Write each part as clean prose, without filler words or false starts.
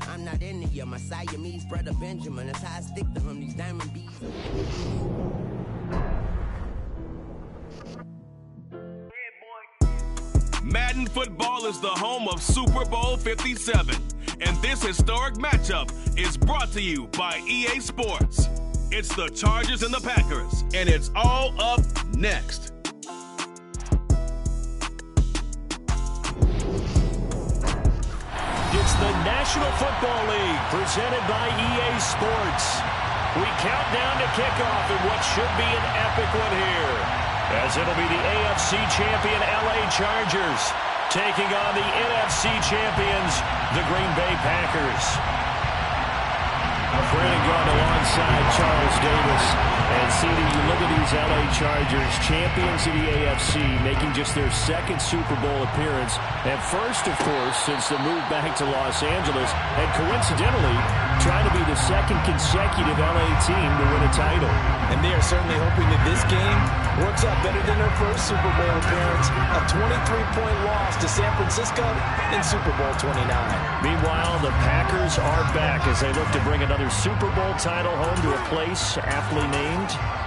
I'm not into you, my Siamese brother Benjamin. That's how I stick to him, these diamond bees. Madden Football is the home of Super Bowl 57, and this historic matchup is brought to you by EA Sports. It's the Chargers and the Packers, and it's all up next. It's the National Football League presented by EA Sports. We count down to kickoff in what should be an epic one here, as it'll be the AFC champion LA Chargers taking on the NFC champions, the Green Bay Packers. Brandon Gaudin alongside Charles Davis. And CD, you look at these LA Chargers, champions of the AFC, making just their second Super Bowl appearance. And first, of course, since the move back to Los Angeles. And coincidentally, trying to be the second consecutive LA team to win a title. And they are certainly hoping that this game works out better than their first Super Bowl appearance. A 23-point loss to San Francisco in Super Bowl 29. Meanwhile, the Packers are back as they look to bring another Super Bowl title home to a place aptly named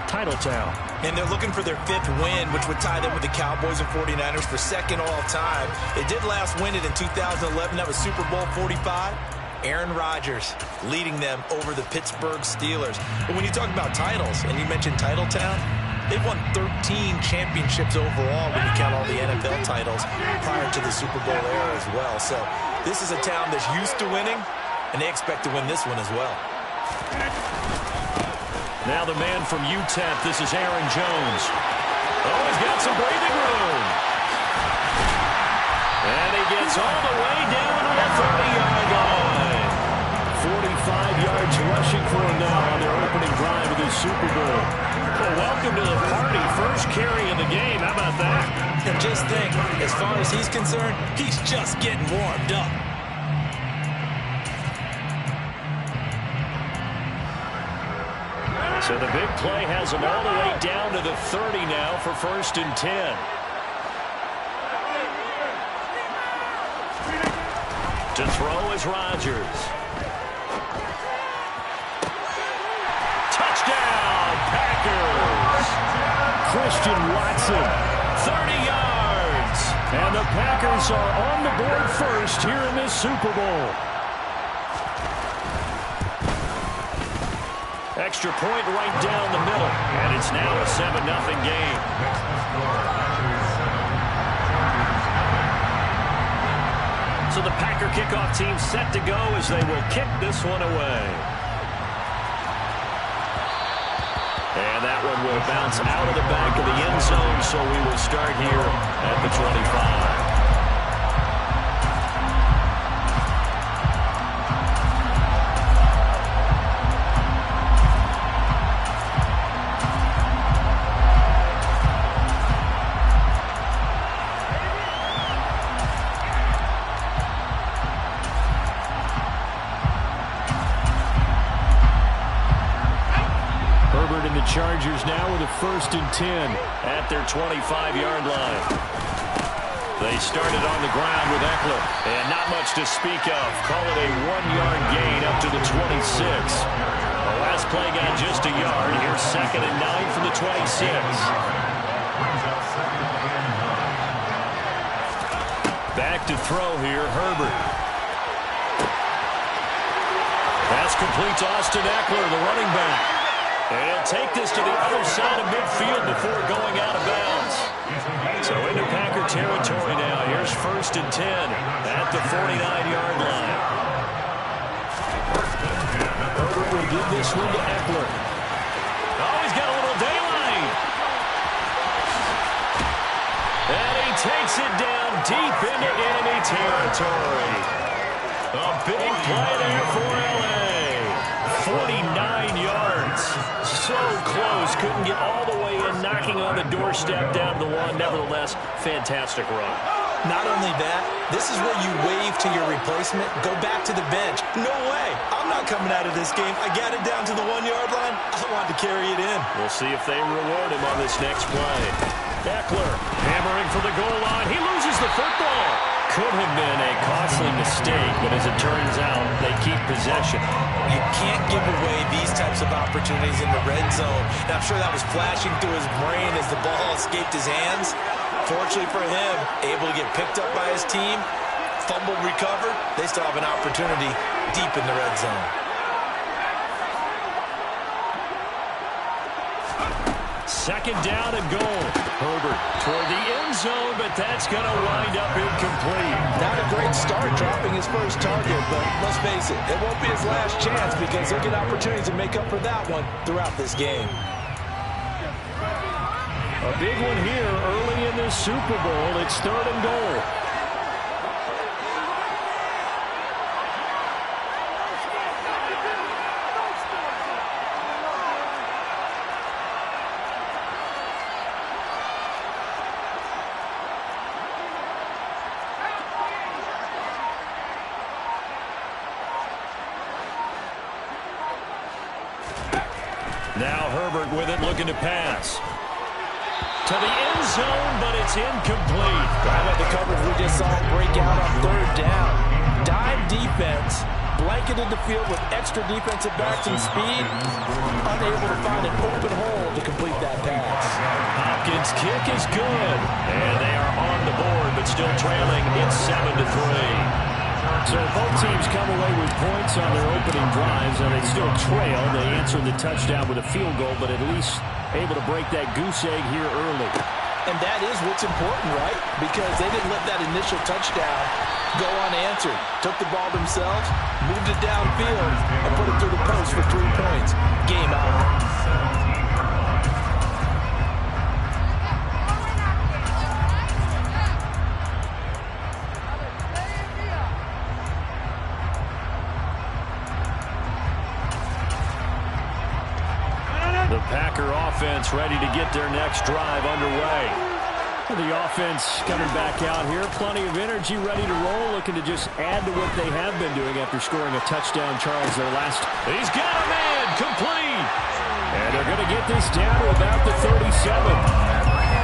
Titletown. And they're looking for their 5th win, which would tie them with the Cowboys and 49ers for 2nd all-time. They did last win it in 2011. That was Super Bowl 45. Aaron Rodgers leading them over the Pittsburgh Steelers. But when you talk about titles, and you mentioned Titletown, they've won 13 championships overall when you count all the NFL titles prior to the Super Bowl era as well. So this is a town that's used to winning, and they expect to win this one as well. Now the man from UTEP, this is Aaron Jones. Oh, he's got some breathing room. And he gets all the way down to the 30-yard line. 45 yards rushing for him now on their opening drive of this Super Bowl. Well, welcome to the party. First carry of the game. How about that? And just think, as far as he's concerned, he's just getting warmed up. So the big play has him all the way down to the 30 now for 1st and 10. To throw is Rodgers. Touchdown, Packers! Christian Watson, 30 yards. And the Packers are on the board first here in this Super Bowl. Extra point right down the middle. And it's now a 7-0 game. So the Packer kickoff team set to go as they will kick this one away. And that one will bounce out of the back of the end zone, so we will start here at the 25. Chargers now with a 1st and 10 at their 25-yard line. They started on the ground with Eckler, and not much to speak of. Call it a 1-yard gain up to the 26. The last play got just a yard. Here's 2nd and 9 from the 26. Back to throw here, Herbert. Pass complete to Austin Eckler, the running back. And he'll take this to the other side of midfield before going out of bounds. So into Packer territory now. Here's 1st and 10 at the 49-yard line. Herbert will give this one to Eckler. Oh, he's got a little daylight. And he takes it down deep into enemy territory. A big play there for LA. 49 yards. So close. Couldn't get all the way in, knocking on the doorstep down to the 1. Nevertheless, fantastic run. Not only that, this is where you wave to your replacement, go back to the bench. No way. I'm not coming out of this game. I got it down to the 1-yard line. I want to carry it in. We'll see if they reward him on this next play. Eckler hammering for the goal line. He loses the football. Could have been a costly mistake, but as it turns out, they keep possession. You can't give away these types of opportunities in the red zone. And I'm sure that was flashing through his brain as the ball escaped his hands. Fortunately for him, able to get picked up by his team, fumble recovered. They still have an opportunity deep in the red zone. Second down and goal. Herbert toward the end zone, but that's going to wind up incomplete. Not a great start dropping his first target, but let's face it, it won't be his last chance because he'll get opportunities to make up for that one throughout this game. A big one here early in this Super Bowl. It's third and goal. Now Herbert with it, looking to pass. To the end zone, but it's incomplete. How about the coverage we just saw break out on third down? Dime defense, blanketed the field with extra defensive backs and speed, unable to find an open hole to complete that pass. Hopkins' kick is good, and they are on the board, but still trailing. It's 7-3. So both teams come away with points on their opening drives, and they still trail. They answered the touchdown with a field goal, but at least able to break that goose egg here early. And that is what's important, right? Because they didn't let that initial touchdown go unanswered. Took the ball themselves, moved it downfield, and put it through the post for 3 points. Game out. The Packer offense ready to get their next drive underway. The offense coming back out here. Plenty of energy, ready to roll, looking to just add to what they have been doing after scoring a touchdown, Charles, their last. He's got a man, complete. And they're going to get this down to about the 37.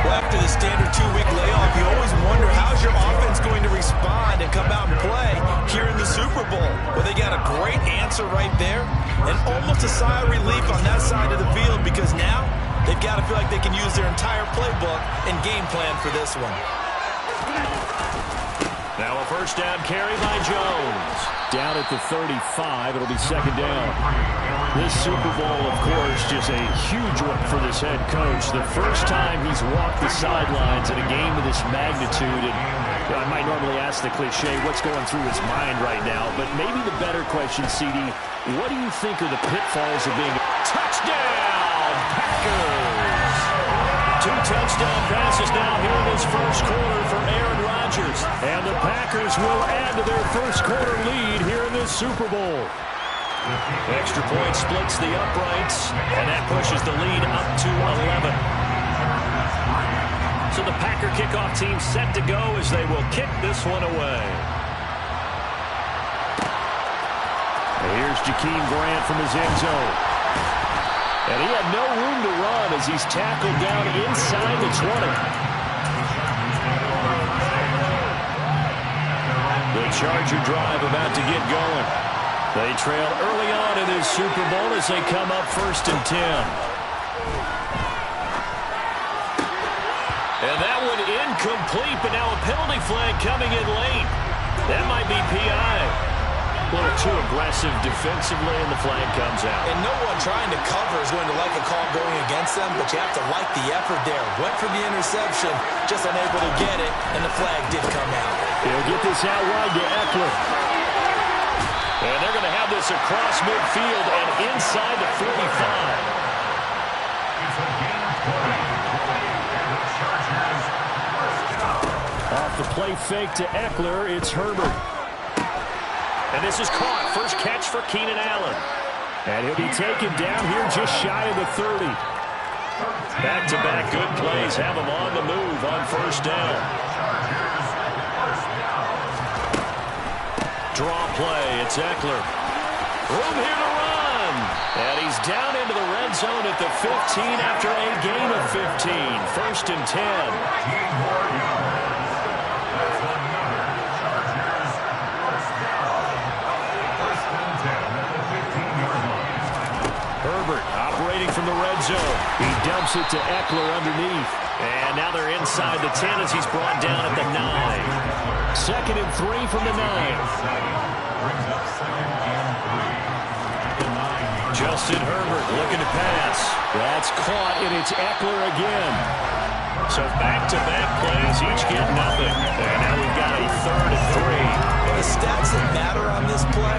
Well, after the standard 2-week layoff, you always wonder how's your offense going to respond and come out and play here in the Super Bowl. Well, they got a great answer right there and almost a sigh of relief on that side of the field because now they've got to feel like they can use their entire playbook and game plan for this one. Now a first down carry by Jones. Down at the 35, it'll be second down. This Super Bowl, of course, just a huge one for this head coach. The first time he's walked the sidelines in a game of this magnitude. And I might normally ask the cliche, what's going through his mind right now? But maybe the better question, CD, what do you think are the pitfalls of being a touchdown Packers? 2 touchdown passes now here in this first quarter for Aaron Rodgers. And the Packers will add to their first quarter lead here in this Super Bowl. Extra point splits the uprights, and that pushes the lead up to 11. So the Packer kickoff team set to go as they will kick this one away. Here's Jakeem Grant from his end zone. And he had no room to run as he's tackled down inside the 20. The Charger drive about to get going. They trail early on in this Super Bowl as they come up 1st and 10. And that one incomplete, but now a penalty flag coming in late. That might be PI. A little too aggressive defensively, and the flag comes out. And no one trying to cover is going to like a call going against them, but you have to like the effort there. Went for the interception, just unable to get it, and the flag did come out. He'll get this out wide to Eckler. And they're going to have this across midfield and inside the 45. Off the play fake to Eckler, it's Herbert. And this is caught. First catch for Keenan Allen. And he'll be taken down here just shy of the 30. Back-to-back good plays have him on the move on first down. Draw play. It's Eckler. Room here to run. And he's down into the red zone at the 15 after a gain of 15. 1st and 10. from the red zone. He dumps it to Eckler underneath. And now they're inside the 10 as he's brought down at the 9. 2nd and 3 from the 9. Justin Herbert looking to pass. That's caught, and it's Eckler again. So back-to-back plays, each get nothing. And now we've got a 3rd and 3. The stats that matter on this play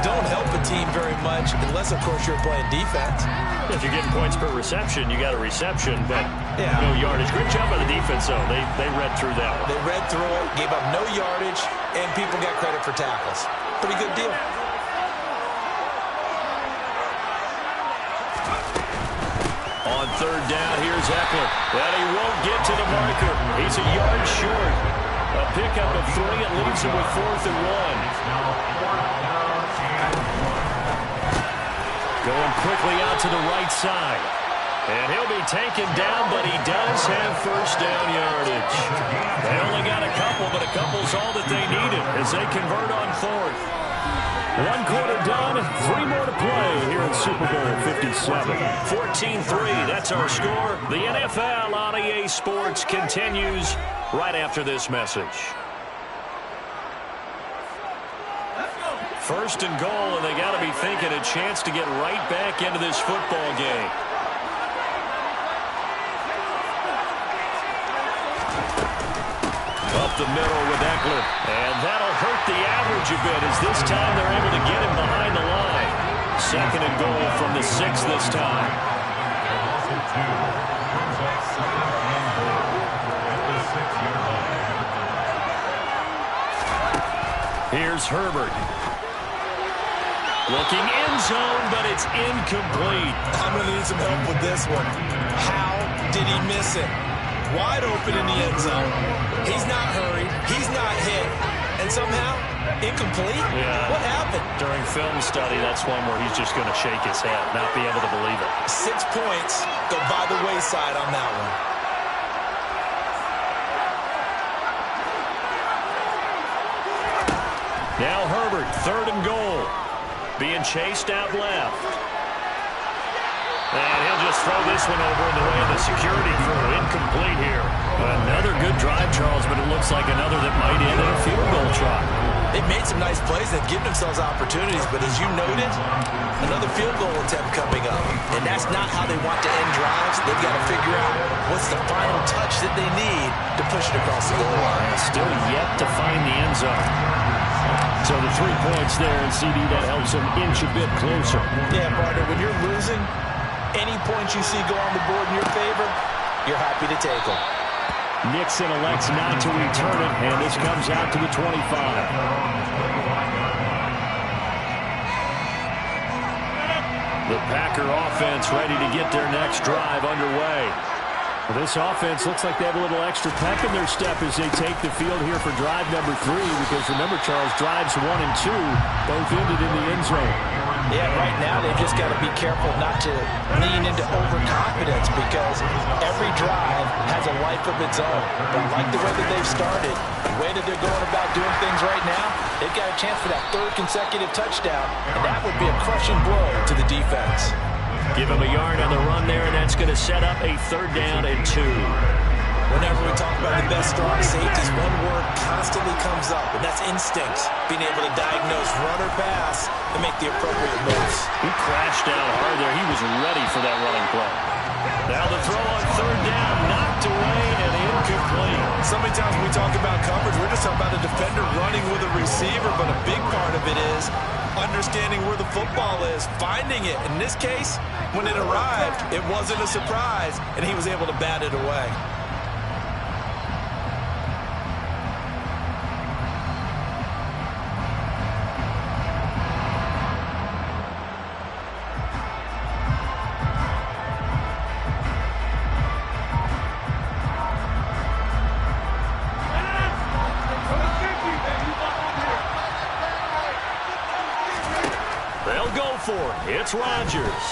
don't help a team very much unless, of course, you're playing defense. If you're getting points per reception, you got a reception, but no yardage. Great job by the defense, though. They read through that one. They read through it, gave up no yardage, and people got credit for tackles. Pretty good deal. On 3rd down, here's Eckler. And he won't get to the marker. He's a yard short. A pickup of 3. It leaves him with 4th and 1. Going quickly out to the right side. And he'll be taken down, but he does have 1st down yardage. They only got a couple, but a couple's all that they needed as they convert on 4th. 1 quarter done, 3 more to play here in Super Bowl 57. 14-3, that's our score. The NFL on EA Sports continues right after this message. 1st and goal, and they got to be thinking a chance to get right back into this football game. Up the middle with Eckler, and that'll hurt the average a bit as this time they're able to get him behind the line. 2nd and goal from the 6 this time. Here's Herbert. Looking end zone, but it's incomplete. I'm going to need some help with this one. How did he miss it? Wide open in the end zone. He's not hurried. He's not hit. And somehow, incomplete? Yeah. What happened? During film study, that's one where he's just going to shake his head, not be able to believe it. 6 points go by the wayside on that one. Now Herbert, 3rd and goal. Being chased out left. And he'll just throw this one over in the way of the security crew. Incomplete here. Another good drive, Charles, but it looks like another that might end in a field goal try. They've made some nice plays. They've given themselves opportunities, but as you noted, another field goal attempt coming up. And that's not how they want to end drives. They've got to figure out what's the final touch that they need to push it across the goal line. Still yet to find the end zone. So the 3 points there, and CD, that helps them inch a bit closer. Yeah, partner, when you're losing, any points you see go on the board in your favor, you're happy to take them. Nixon elects not to return it, and this comes out to the 25. The Packer offense ready to get their next drive underway. Well, this offense looks like they have a little extra pep in their step as they take the field here for drive number 3, because remember, Charles, drives 1 and 2 both ended in the end zone. Yeah, right now they've just got to be careful not to lean into overconfidence, because every drive has a life of its own. But I like the way that they've started, the way that they're going about doing things right now. They've got a chance for that 3rd consecutive touchdown, and that would be a crushing blow to the defense. Give him a yard on the run there, and that's going to set up a 3rd down and 2. Whenever we talk about the best strong safeties, one word constantly comes up, and that's instinct. Being able to diagnose run or pass and make the appropriate moves. He crashed down hard there. He was ready for that running play. Now the throw on 3rd down, knocked away and incomplete. So many times when we talk about coverage, we're just talking about a defender running with a receiver, but a big part of it is understanding where the football is, finding it. In this case, when it arrived, it wasn't a surprise, and he was able to bat it away. It's Rodgers.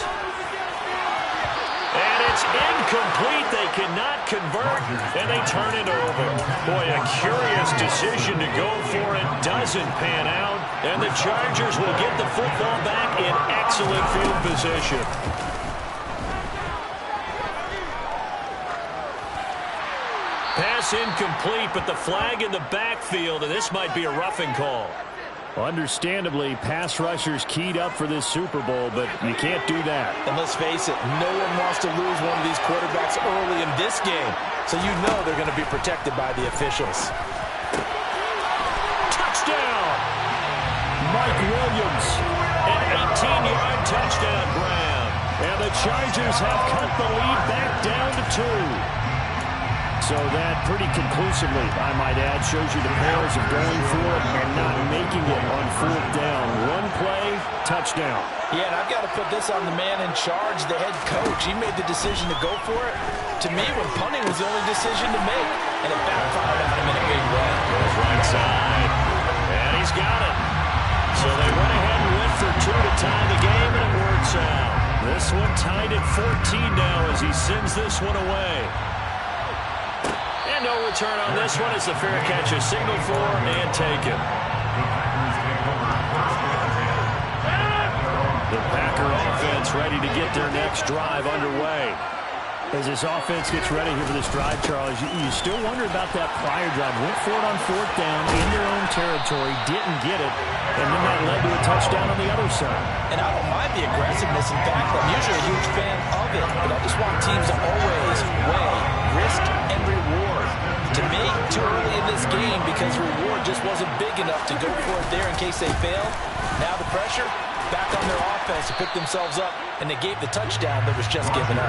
And it's incomplete. They cannot convert, and they turn it over. Boy, a curious decision to go for it. Doesn't pan out, and the Chargers will get the football back in excellent field position. pass incomplete, but the flag in the backfield, and this might be a roughing call. Understandably, pass rushers keyed up for this Super Bowl, but you can't do that. And let's face it, no one wants to lose one of these quarterbacks early in this game, so you know they're going to be protected by the officials. Touchdown! Mike Williams, an 18-yard touchdown grab. And the Chargers have cut the lead back down to 2. So that pretty conclusively, I might add, shows you the perils of going for it and not making it on 4th down. One play, touchdown. Yeah, and I've got to put this on the man in charge, the head coach. He made the decision to go for it. To me, when punting was the only decision to make, and it backfired on him in a big way. Goes right side, and he's got it. So they went ahead and went for 2 to tie the game, and it works out. This one tied at 14 now as he sends this one away. And no return on this one as the fair catch is signaled for and taken. The Packer offense ready to get their next drive underway. As this offense gets ready here for this drive, Charles, you still wonder about that prior drive. Went for it on 4th down in their own territory, didn't get it, and then that led to a touchdown on the other side. And I don't mind the aggressiveness. In fact, I'm usually a huge fan of it, but I just want teams to always weigh risk and reward. To me, too early in this game because reward just wasn't big enough to go for it there in case they failed. Now the pressure back on their offense to pick themselves up, and they gave the touchdown that was just given up.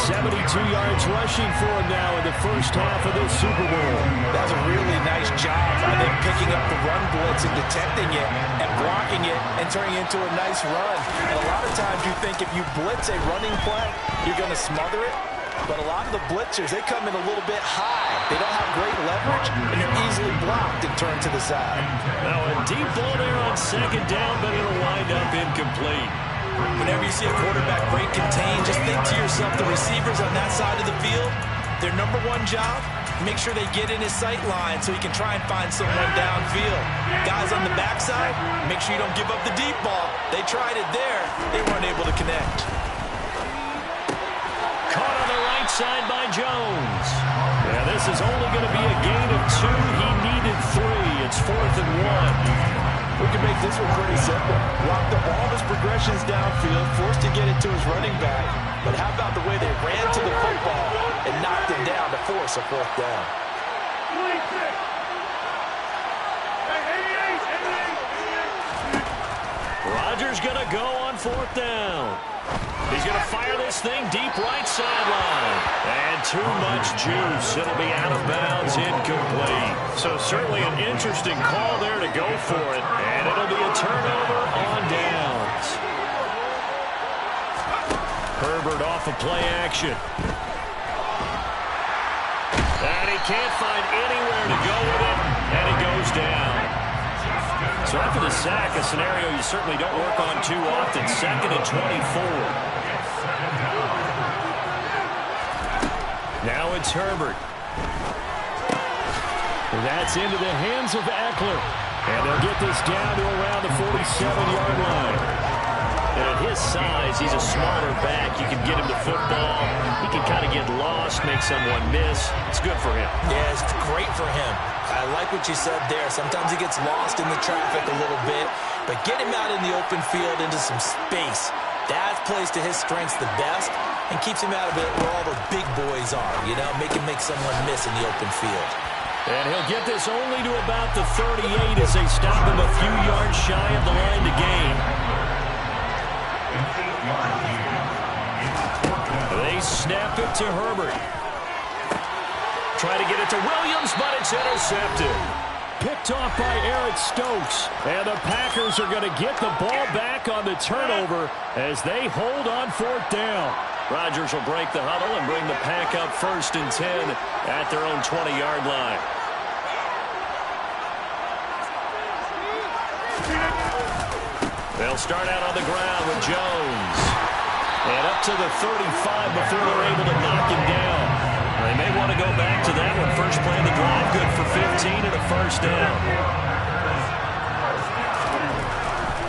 72 yards rushing for him now in the first half of this Super Bowl. That was a really nice job by them picking up the run blitz and detecting it and blocking it and turning it into a nice run. And a lot of times you think if you blitz a running play, you're going to smother it. But a lot of the blitzers, they come in a little bit high. They don't have great leverage, and they're easily blocked and turned to the side. Now a deep ball there on 2nd down, but it'll wind up incomplete. Whenever you see a quarterback break contain, just think to yourself, the receivers on that side of the field, their number one job, make sure they get in his sight line so he can try and find someone downfield. Guys on the backside, make sure you don't give up the deep ball. They tried it there. They weren't able to connect. Caught on the right side by Jones. Yeah, this is only going to be a gain of 2. He needed 3. It's 4th and 1. We can make this one pretty simple. Block all of his progressions downfield, forced to get it to his running back. But how about the way they ran to the football and knocked him down to force a 4th down? Rodgers going to go on 4th down. He's going to fire this thing deep right sideline. And too much juice. It'll be out of bounds, incomplete. So certainly an interesting call there to go for it. And it'll be a turnover on downs. Herbert off of play action. And he can't find anywhere to go with it. And he goes down. So after the sack, a scenario you certainly don't work on too often. 2nd and 24. Now it's Herbert. That's into the hands of Eckler. And they'll get this down to around the 47-yard line. And at his size, he's a smaller back. You can get him the football. He can kind of get lost, make someone miss. It's good for him. Yeah, it's great for him. I like what you said there. Sometimes he gets lost in the traffic a little bit. But get him out in the open field into some space. That plays to his strengths the best and keeps him out of it where all the big boys are, you know, make someone miss in the open field. And he'll get this only to about the 38 as they stop him a few yards shy of the line to gain. They snap it to Herbert. Try to get it to Williams, but it's intercepted. Picked off by Eric Stokes. And the Packers are going to get the ball back on the turnover as they hold on 4th down. Rodgers will break the huddle and bring the Pack up 1st and 10 at their own 20-yard line. They'll start out on the ground with Jones. And up to the 35 before they're able to knock him down. They may want to go back to that one. First play of the drive, good for 15 and a 1st down.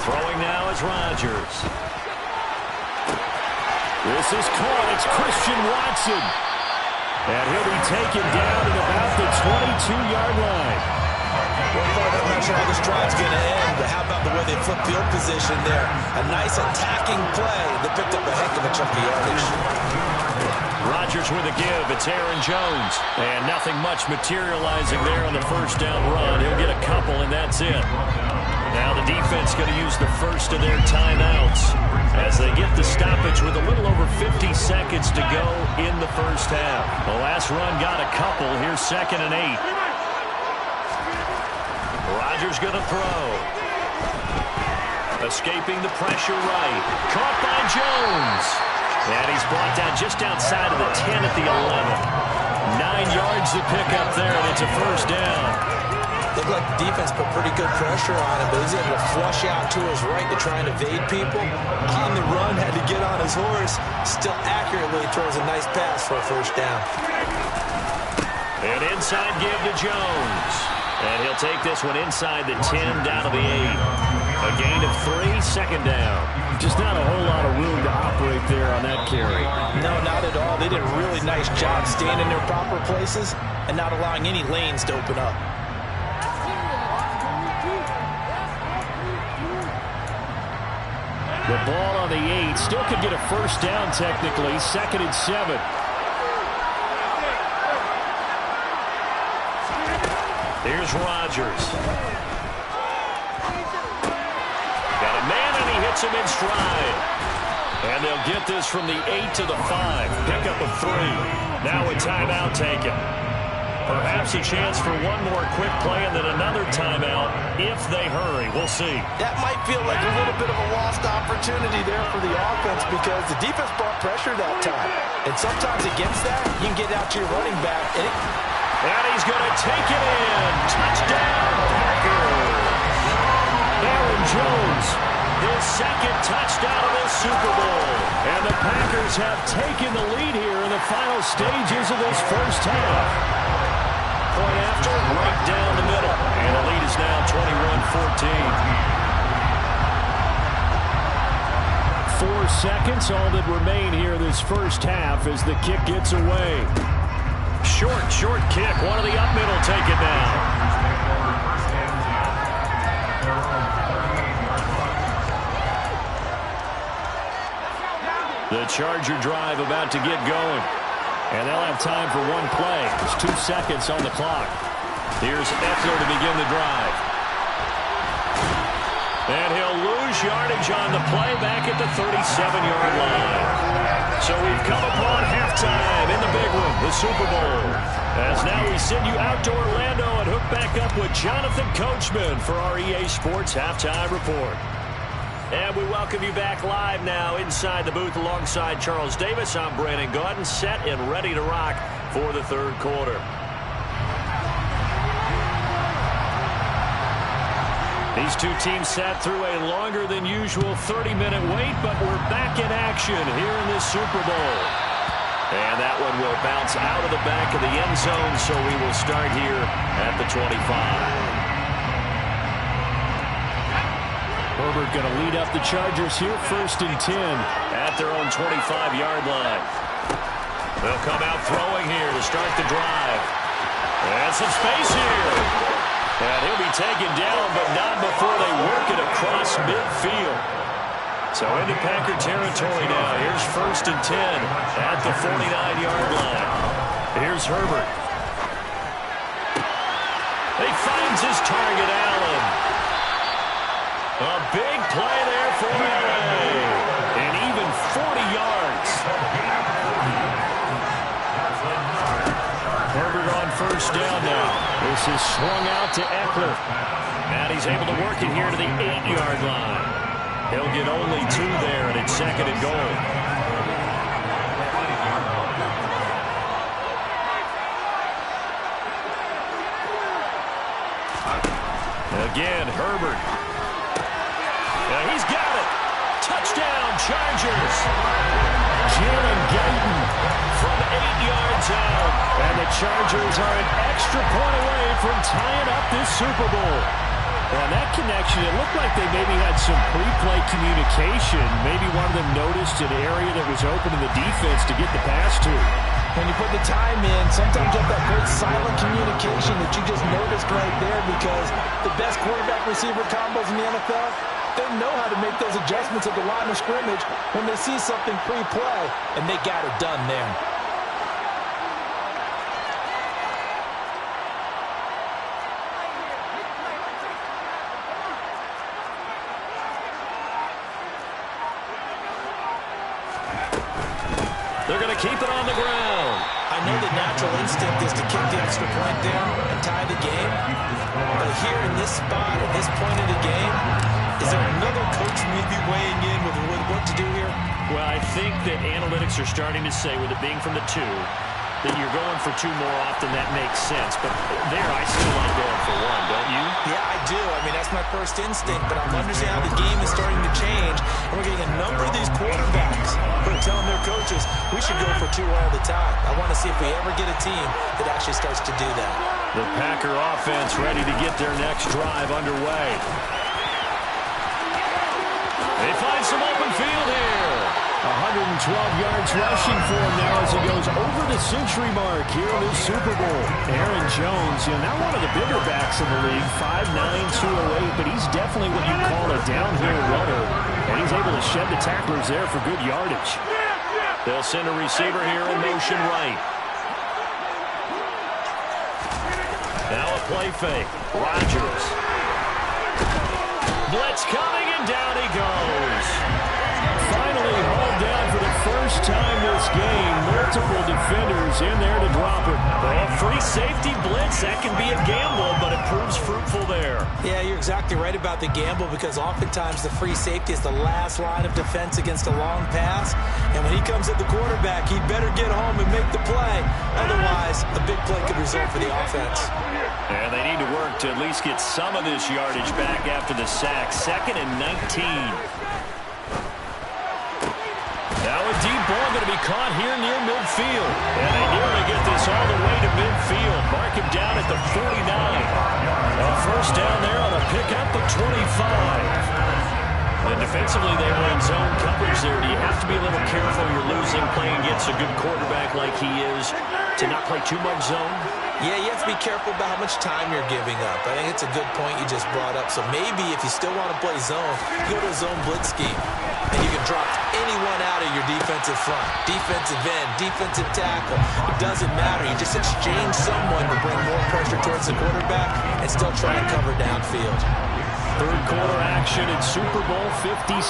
Throwing now is Rodgers. This is caught. It's Christian Watson. And he'll be taken down at about the 22-yard line. Well, Clark, I'm not sure how this drive's going to end, but how about the way they flip field position there? A nice attacking play that picked up a heck of a chunk of yardage. Rodgers with a give. It's Aaron Jones. And nothing much materializing there on the first down run. He'll get a couple, and that's it. Now the defense going to use the first of their timeouts as they get the stoppage with a little over 50 seconds to go in the first half. The last run got a couple. Here's 2nd and 8. Rodgers going to throw. Escaping the pressure right. Caught by Jones. And he's brought down just outside of the 10 at the 11. 9 yards to pick up there, and it's a first down. Looked like the defense put pretty good pressure on him, but he's able to flush out to his right to try and evade people. On the run, had to get on his horse. Still accurately throws a nice pass for a first down. An inside give to Jones. And he'll take this one inside the 10 down to the 8. A gain of 3, 2nd down. Just not a whole lot of room to operate there on that carry. No, not at all. They did a really nice job staying in their proper places and not allowing any lanes to open up. The ball on the 8. Still could get a first down technically. 2nd and 7. Here's Rodgers. Got a man, and he hits him in stride. And they'll get this from the 8 to the 5. Pick up a 3. Now a timeout taken. Perhaps a chance for one more quick play and then another timeout if they hurry. We'll see. That might feel like a little bit of a lost opportunity there for the offense because the defense brought pressure that time. And sometimes against that, you can get out to your running back. And he's going to take it in. Touchdown, Packers. Aaron Jones, his 2nd touchdown of the Super Bowl. And the Packers have taken the lead here in the final stages of this first half. Point after, right down the middle. And the lead is now 21-14. 4 seconds, all that remain here this first half as the kick gets away. Short kick. One of the up middle take it down. The Charger drive about to get going. And they'll have time for one play. There's 2 seconds on the clock. Here's Eckler to begin the drive. And he'll lose yardage on the play back at the 37-yard line. So we've come upon halftime in the big one, the Super Bowl. As now we send you out to Orlando and hook back up with Jonathan Coachman for our EA Sports Halftime Report. And we welcome you back live now inside the booth alongside Charles Davis. I'm Brandon Gaudin, set and ready to rock for the third quarter. These two teams sat through a longer than usual 30-minute wait, but we're back in action here in this Super Bowl. And that one will bounce out of the back of the end zone, so we will start here at the 25. Herbert going to lead up the Chargers here, 1st and 10 at their own 25-yard line. They'll come out throwing here to start the drive. And some space here. And he'll be taken down, but not before they work it across midfield. So into Packer territory now. Here's 1st and 10 at the 49-yard line. Here's Herbert. He finds his target, Allen. A big play there for LA. And even 40 yards. Herbert on 1st down now. This is swung out to Eckler. And he's able to work it here to the 8-yard line. He'll get only 2 there, and it's 2nd and goal. Again, Herbert. And he's got it. Touchdown, Chargers. Jalen Guyton from 8 yards out. And the Chargers are an extra point away from tying up this Super Bowl. On that connection, it looked like they maybe had some pre-play communication. Maybe one of them noticed an area that was open in the defense to get the pass to. When you put the time in, sometimes you have that great silent communication that you just noticed right there, because the best quarterback-receiver combos in the NFL, they know how to make those adjustments at the line of scrimmage when they see something pre-play, and they got it done there. They're going to keep it on the ground. I know the natural instinct is to kick the extra point there and tie the game. But here in this spot, at this point in the game, is there another coach maybe weighing in with what to do here? Well, I think that analytics are starting to say, with it being from the 2, that you're going for 2 more often. That makes sense. But there, I still want to go for 1, don't you? Yeah, I do. I mean, that's my first instinct. But I'm understanding how the game is starting to change. And we're getting a number of these quarterbacks who are telling their coaches, we should go for 2 all the time. I want to see if we ever get a team that actually starts to do that. The Packer offense ready to get their next drive underway. They find some open field here. 112 yards rushing for him now as he goes over the century mark here in this Super Bowl. Aaron Jones, now one of the bigger backs in the league, 5'9", 208, but he's definitely what you call a downhill runner, and he's able to shed the tacklers there for good yardage. They'll send a receiver here in motion right. Now a play fake. Rodgers. Blitz coming, and down he goes. Finally hauled down for the first time this game. Multiple defenders in there to drop it. Well, free safety blitz, that can be a gamble, but it proves fruitful there. Yeah, you're exactly right about the gamble, because oftentimes the free safety is the last line of defense against a long pass. And when he comes at the quarterback, he'd better get home and make the play. Otherwise, a big play could result for the offense. And they need to work to at least get some of this yardage back after the sack. 2nd and 19. Now a deep ball going to be caught here near midfield. And they nearly get this all the way to midfield. Mark him down at the 49. A first down there on a pickup of 25. And defensively, they were in zone coverage there. Do you have to be a little careful? You're losing, playing against a good quarterback like he is, to not play too much zone? Yeah, you have to be careful about how much time you're giving up. I think it's a good point you just brought up. So maybe if you still want to play zone, you go to a zone blitz scheme, and you can drop anyone out of your defensive front. Defensive end, defensive tackle. It doesn't matter. You just exchange someone to bring more pressure towards the quarterback and still try and cover downfield. Third quarter action in Super Bowl 57.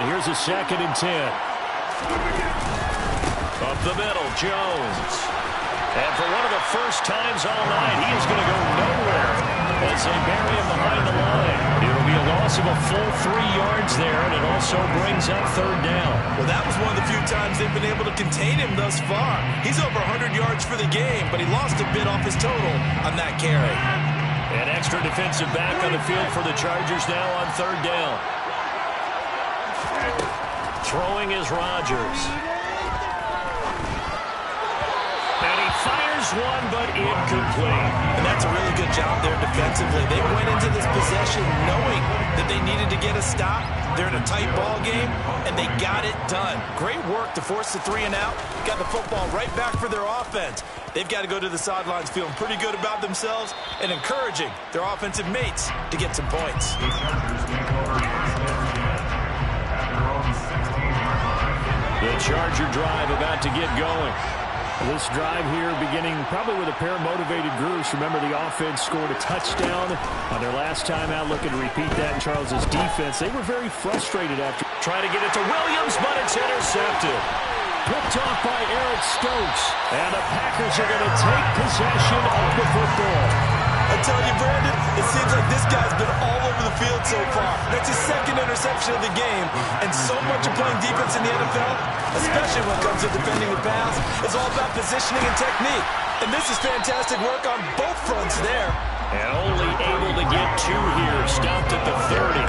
Here's a 2nd and 10. Up the middle, Jones. And for one of the first times all night, he is going to go nowhere as they bury him behind the line. It'll be a loss of a full 3 yards there, and it also brings up 3rd down. Well, that was one of the few times they've been able to contain him thus far. He's over 100 yards for the game, but he lost a bit off his total on that carry. An extra defensive back on the field for the Chargers now on 3rd down. Throwing is Rodgers. And he fires one, but incomplete. And that's a really good job there defensively. They went into this possession knowing that they needed to get a stop. They're in a tight ball game, and they got it done. Great work to force the 3 and out. Got the football right back for their offense. They've got to go to the sidelines feeling pretty good about themselves and encouraging their offensive mates to get some points. The Charger drive about to get going. This drive here beginning probably with a pair of motivated groups. Remember, the offense scored a touchdown on their last time out, looking to repeat that in Charles's defense. They were very frustrated after trying to get it to Williams, but it's intercepted. Picked off by Eric Stokes. And the Packers are going to take possession of the football. I tell you, Brandon, it seems like this guy's been all over the field so far. That's his 2nd interception of the game. And so much of playing defense in the NFL, especially when it comes to defending the pass, is all about positioning and technique. And this is fantastic work on both fronts there. And only able to get 2 here. Stopped at the 30.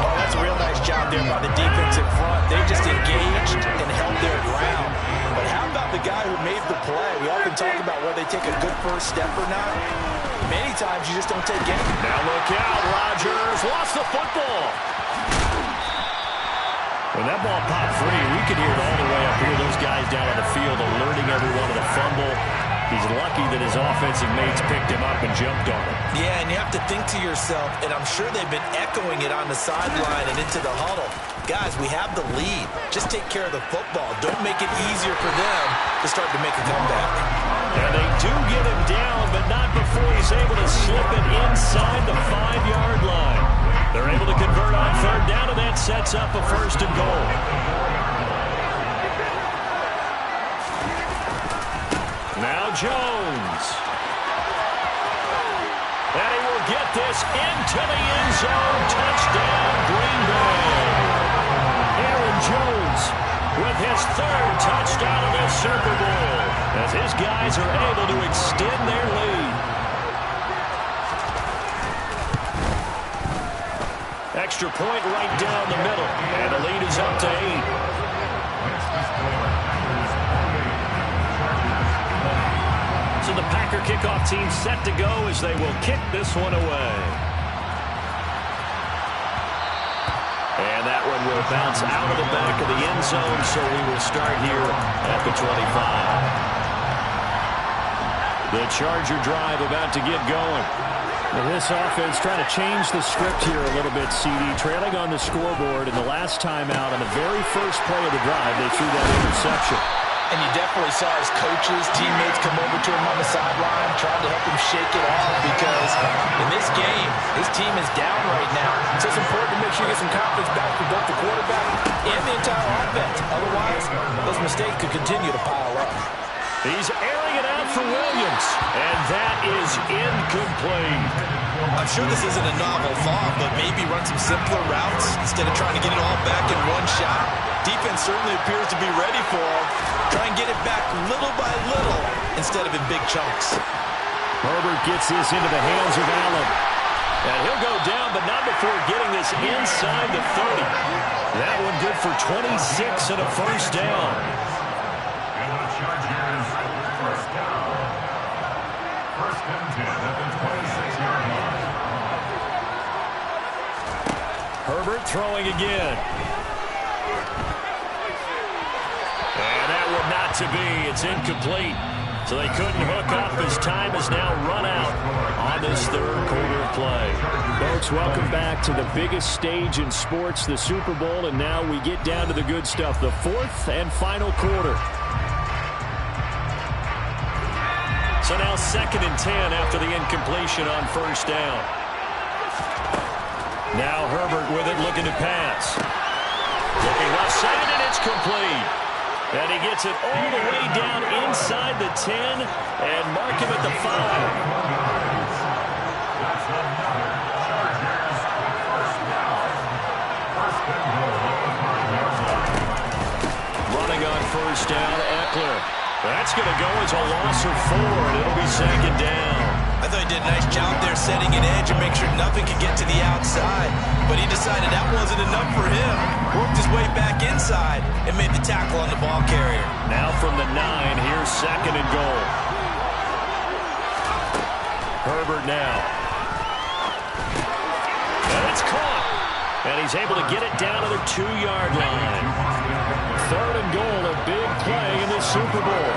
Oh, that's a real nice job there by the defensive front. They just engaged and held their ground. But how about the guy who made the play? We often talk about whether they take a good first step or not. Many times you just don't take any. Now look out, Rodgers lost the football. When that ball popped free, we could hear it all the way up here. Those guys down on the field alerting everyone of the fumble. He's lucky that his offensive mates picked him up and jumped on him. Yeah, and you have to think to yourself, and I'm sure they've been echoing it on the sideline and into the huddle. Guys, we have the lead. Just take care of the football. Don't make it easier for them to start to make a comeback. And they do get him down, but not before he's able to slip it inside the 5-yard line. They're able to convert on third down, and that sets up a 1st and goal. Now Jones. And he will get this into the end zone. Touchdown, Green Bay. Aaron Jones with his 3rd touchdown of the Super Bowl as his guys are able to extend their lead. Extra point right down the middle, and the lead is up to 8. So the Packer kickoff team set to go as they will kick this one away. And that one will bounce out of the back of the end zone, so we will start here at the 25. The Charger drive about to get going. Well, this offense trying to change the script here a little bit, CD. Trailing on the scoreboard, and the last time out on the very first play of the drive, they threw that interception. And you definitely saw his coaches, teammates come over to him on the sideline, trying to help him shake it off because in this game, his team is down right now. So it's important to make sure you get some confidence back for both the quarterback and the entire offense. Otherwise, those mistakes could continue to pile up. He's airing it out for Williams, and that is incomplete. I'm sure this isn't a novel thought, but maybe run some simpler routes instead of trying to get it all back in one shot. Defense certainly appears to be ready for him. Try and get it back little by little instead of in big chunks. Herbert gets this into the hands of Allen. And he'll go down, but not before getting this inside the 30. That one good for 26 and a 1st down. Herbert throwing again. And that one not to be. It's incomplete. So they couldn't hook up as time has now run out on this 3rd quarter play. Folks, welcome back to the biggest stage in sports, the Super Bowl, and now we get down to the good stuff, the 4th and final quarter. So now 2nd and 10 after the incompletion on 1st down. Now Herbert with it, looking to pass. Looking left side, and it's complete. And he gets it all the way down inside the 10 and mark him at the 5. Running on 1st down, Eckler. That's going to go as a loss of 4, and it'll be 2nd down. I thought he did a nice job there setting an edge and make sure nothing could get to the outside. But he decided that wasn't enough for him. Worked his way back inside and made the tackle on the ball carrier. Now from the 9, here's 2nd and goal. Herbert now. And it's caught. And he's able to get it down to the 2-yard line. 3rd and goal, a big play in the Super Bowl.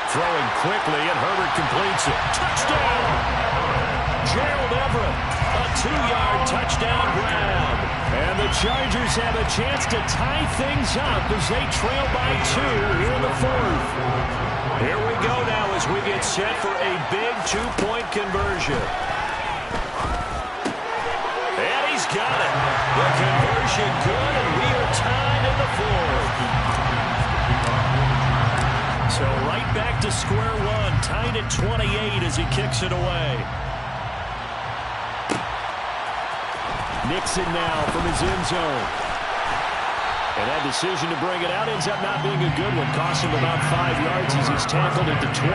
Throwing quickly, and Herbert completes it. Touchdown! Gerald Everett, a 2-yard touchdown grab. And the Chargers have a chance to tie things up as they trail by 2 here in the 4th. Here we go now as we get set for a big 2-point conversion. And he's got it. The conversion good, and we are tied in the 4th. So right back to square one, tied at 28 as he kicks it away. Nixon now from his end zone. And that decision to bring it out ends up not being a good one. Cost him about 5 yards as he's tackled at the 20.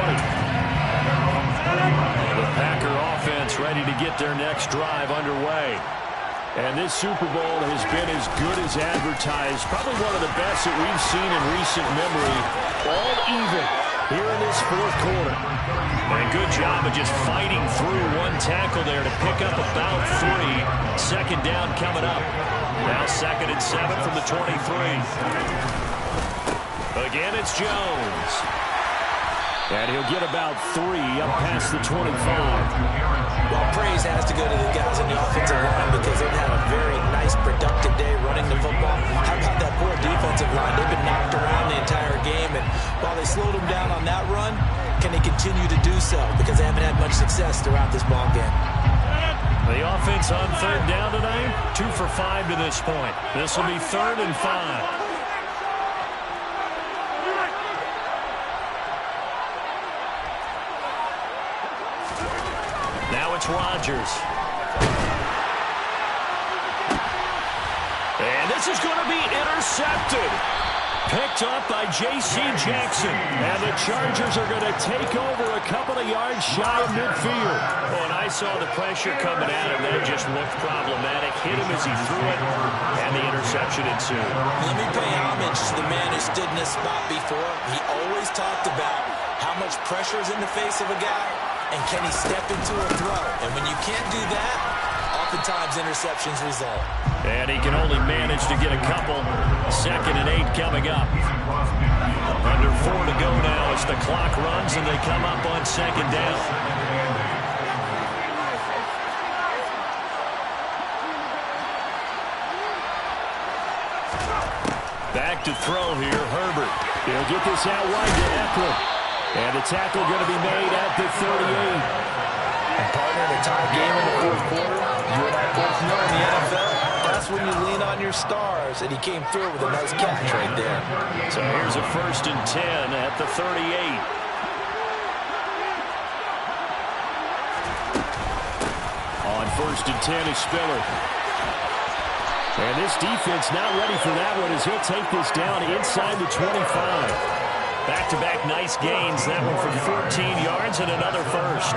The Packer offense ready to get their next drive underway. And this Super Bowl has been as good as advertised. Probably one of the best that we've seen in recent memory. All even here in this fourth quarter. And good job of just fighting through one tackle there to pick up about 3. Second down coming up. Now 2nd and 7 from the 23. Again, it's Jones. And he'll get about 3 up past the 25. Well, praise has to go to the guys on the offensive line because they've had a very nice, productive day running the football. How about that poor defensive line? They've been knocked around the entire game, and while they slowed them down on that run, can they continue to do so? Because they haven't had much success throughout this ball game. The offense on 3rd down tonight, 2 for 5 to this point. This will be 3rd and 5. Now it's Rodgers. And this is going to be intercepted. Picked up by J.C. Jackson. And the Chargers are going to take over a couple of yards shy of midfield. Oh, and I saw the pressure coming at him. That just looked problematic. Hit him as he threw it, and the interception ensued. Let me pay homage to the man who stood in this spot before. He always talked about how much pressure is in the face of a guy, and can he step into a throw. And when you can't do that, oftentimes interceptions result. And he can only manage to get a couple. 2nd and 8 coming up. Under 4 to go now as the clock runs and they come up on 2nd down. Back to throw here, Herbert. He'll get this out wide to Eckler. And the tackle going to be made at the 38. And partner, in a tie game in the fourth quarter, you and I both know in the NFL, that's when you lean on your stars, and he came through with a nice catch right there. So here's a 1st and 10 at the 38. On 1st and 10 is Spiller. And this defense not ready for that one as he'll take this down inside the 25. Back-to-back nice gains. That one for 14 yards and another 1st.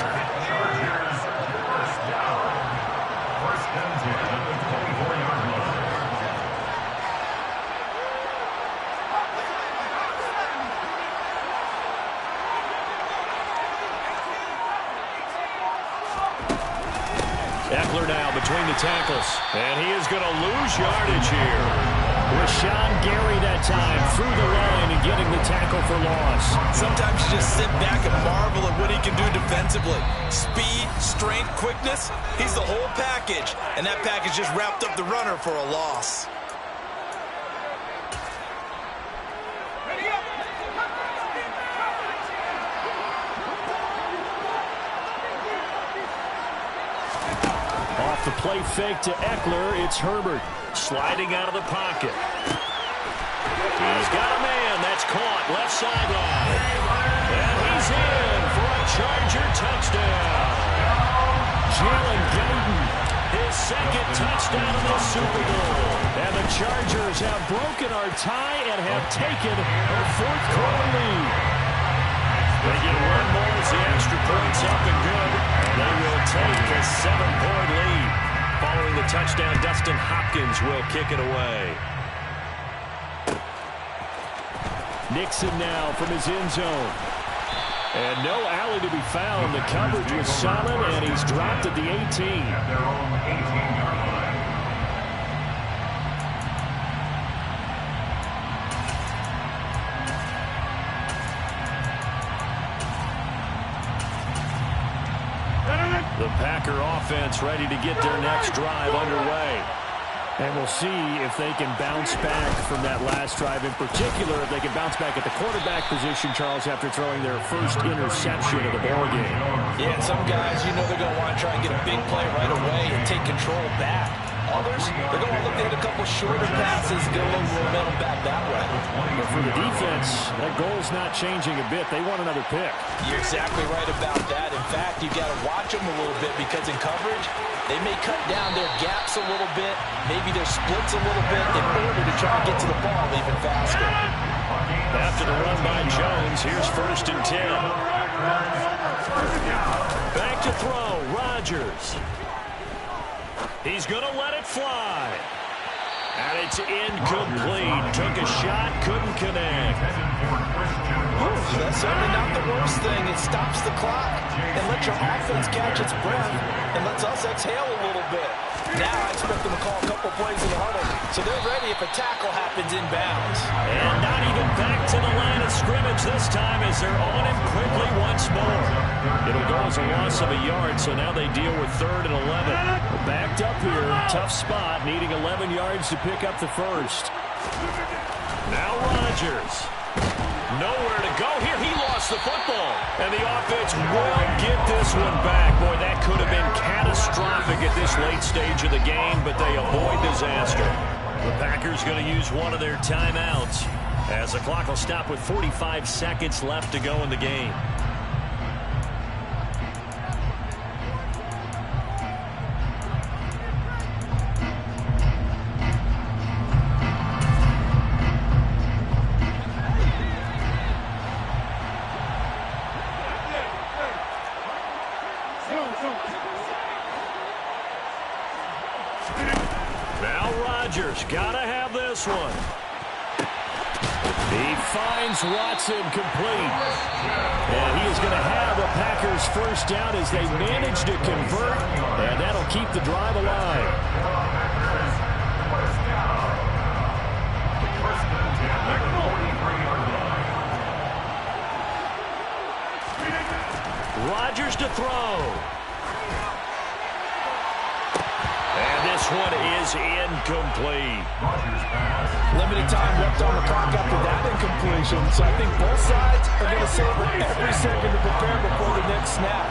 Eckler now between the tackles. And he is going to lose yardage here. Rashawn Gary that time through the line and getting the tackle for loss. Sometimes you just sit back and marvel at what he can do defensively. Speed, strength, quickness, he's the whole package. And that package just wrapped up the runner for a loss. Off the play fake to Eckler, it's Herbert. Sliding out of the pocket. He's got a man. That's caught. Left sideline. And he's in for a Charger touchdown. Jalen Guyton. His 2nd touchdown of the Super Bowl. And the Chargers have broken our tie and have taken a fourth quarter lead. They get one more as the extra point's up and good. They will take a 7-point lead. Following the touchdown, Dustin Hopkins will kick it away. Nixon now from his end zone. And no alley to be found. The coverage was solid, and he's dropped at the 18. The Packer offense ready to get their next drive underway. And we'll see if they can bounce back from that last drive. In particular, if they can bounce back at the quarterback position, Charles, after throwing their first interception of the ballgame. Yeah, and some guys, you know they're going to want to try and get a big play right away and take control back. Others, they're going to look at a couple shorter passes, get a little momentum back that way. But for the defense, that goal's not changing a bit. They want another pick. You're exactly right about that. In fact, you've got to watch them a little bit because in coverage, they may cut down their gaps a little bit, maybe their splits a little bit in order to try and get to the ball even faster. After the run by Jones, here's 1st and 10. Back to throw, Rodgers. He's going to let it fly. And it's incomplete. Took a shot, couldn't connect. That's certainly not the worst thing. It stops the clock and lets your offense catch its breath and lets us exhale a little bit. Now I expect them to call a couple plays in the huddle, so they're ready if a tackle happens inbounds. And not even back to the line of scrimmage this time as they're on him quickly once more. It'll go as a loss of a yard, so now they deal with 3rd and 11. Backed up here, tough spot, needing 11 yards to pick up the first. Now Rodgers. Nowhere to go here. He lost the football. And the offense will get this one back. Boy, that could have been catastrophic at this late stage of the game, but they avoid disaster. The Packers going to use one of their timeouts as the clock will stop with 45 seconds left to go in the game. Now Rodgers gotta have this one. He finds Watson complete. And he is going to have a Packers first down as they manage to convert, and that'll keep the drive alive. Rodgers to throw. And this one is incomplete. Limited time left on the clock after that incompletion, so I think both sides are going to savor every second to prepare before the next snap.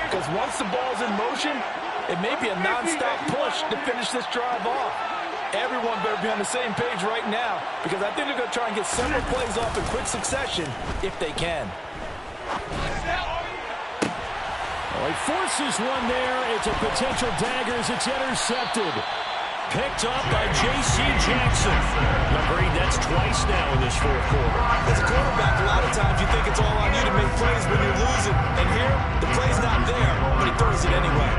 Because once the ball's in motion, it may be a non-stop push to finish this drive off. Everyone better be on the same page right now, because I think they're going to try and get several plays off in quick succession if they can. Well, he forces one there. It's a potential dagger as it's intercepted. Picked up by J.C. Jackson. Agreed, that's twice now in this fourth quarter. As a quarterback, a lot of times you think it's all on you to make plays when you're losing. And here, the play's not there, but he throws it anyway.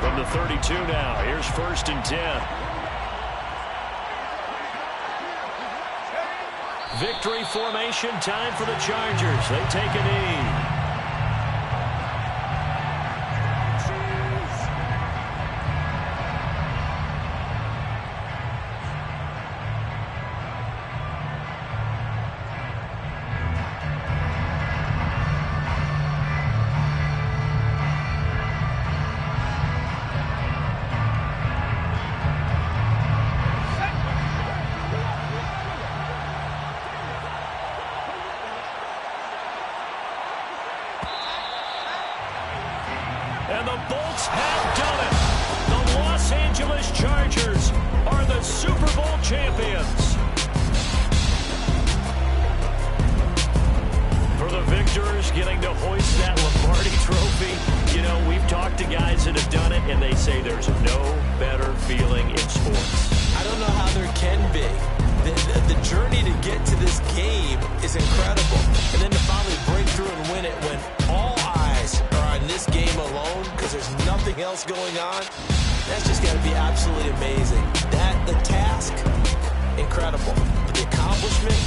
From the 32 now, here's 1st and 10. Victory formation time for the Chargers. They take a knee. And the Bolts have done it. The Los Angeles Chargers are the Super Bowl champions. For the victors, getting to hoist that Lombardi trophy. You know, we've talked to guys that have done it, and they say there's no better feeling in sports. I don't know how there can be. The journey to get to this game is incredible. And then to finally break through and win it when all eyes are on this game alone because there's nothing else going on, that's just got to be absolutely amazing. The task, incredible. But the accomplishment,